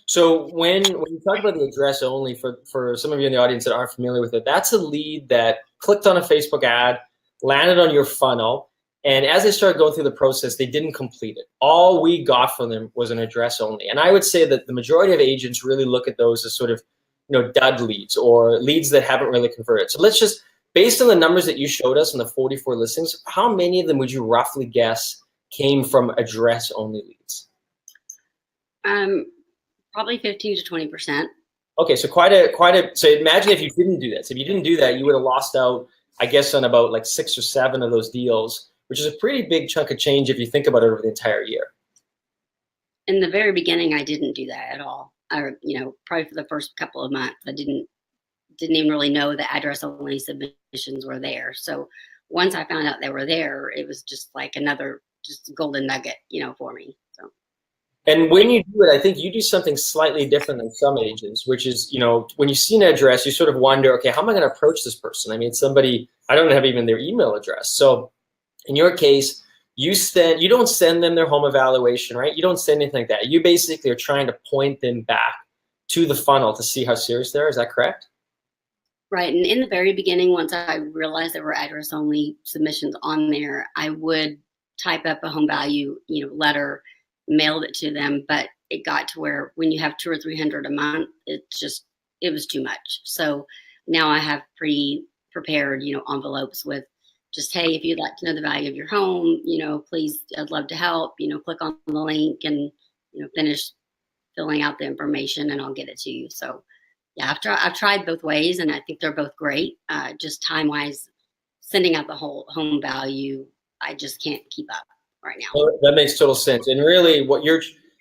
So when you talk about the address only, for some of you in the audience that aren't familiar with it, that's a lead that clicked on a Facebook ad, landed on your funnel, and as they started going through the process, they didn't complete it. All we got from them was an address only. And I would say that the majority of agents really look at those as sort of, dud leads or leads that haven't really converted. So let's just, based on the numbers that you showed us in the 44 listings, how many of them would you roughly guess came from address only leads? Probably 15 to 20%. Okay, so so imagine if you didn't do this. If you didn't do that, you would have lost out, I guess, on about like 6 or 7 of those deals, which is a pretty big chunk of change if you think about it over the entire year. In the very beginning, I didn't do that at all. Probably for the first couple of months, I didn't even really know the address only submissions were there. So once I found out they were there, it was just like another just golden nugget, for me. So. And when you do it, I think you do something slightly different than some agents, which is, when you see an address, you sort of wonder, okay, how am I going to approach this person? I mean, somebody, I don't have even their email address. So in your case, you don't send them their home evaluation, right? You don't send anything like that. You basically are trying to point them back to the funnel to see how serious they are. Is that correct? Right. And in the very beginning, once I realized there were address only submissions on there, I would type up a home value, letter, mailed it to them, but it got to where when you have 200 or 300 a month, it was too much. So now I have pre-prepared, envelopes with just, hey, if you'd like to know the value of your home, please, I'd love to help, click on the link and, finish filling out the information and I'll get it to you. So yeah, I've tried both ways and I think they're both great. Just time-wise, sending out the whole home value, I just can't keep up right now. Well, that makes total sense. And really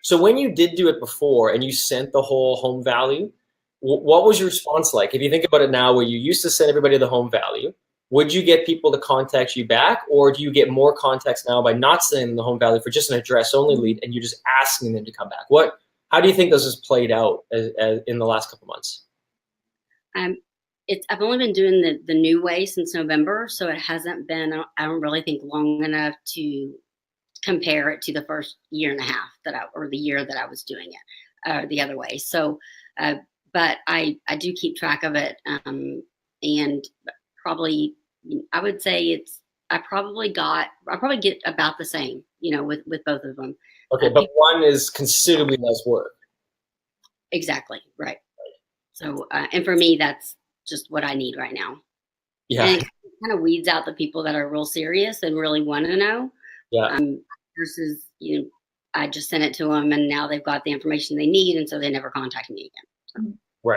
so when you did do it before and you sent the whole home value, what was your response like? If you think about it now, where you used to send everybody the home value, would you get people to contact you back, or do you get more contacts now by not sending the home value for just an address only lead and you're just asking them to come back? How do you think this has played out as in the last couple months? I've only been doing the new way since November, so it hasn't been, I don't really think, long enough to compare it to the first year and a half or the year that I was doing it the other way. So, but I do keep track of it, and probably I would say I probably get about the same, with both of them. Okay, but one is considerably less work. Exactly, right. So, and for me, that's just what I need right now. Yeah. And it kind of weeds out the people that are real serious and really want to know. Yeah. Versus, I just sent it to them and now they've got the information they need, and so they never contact me again. So.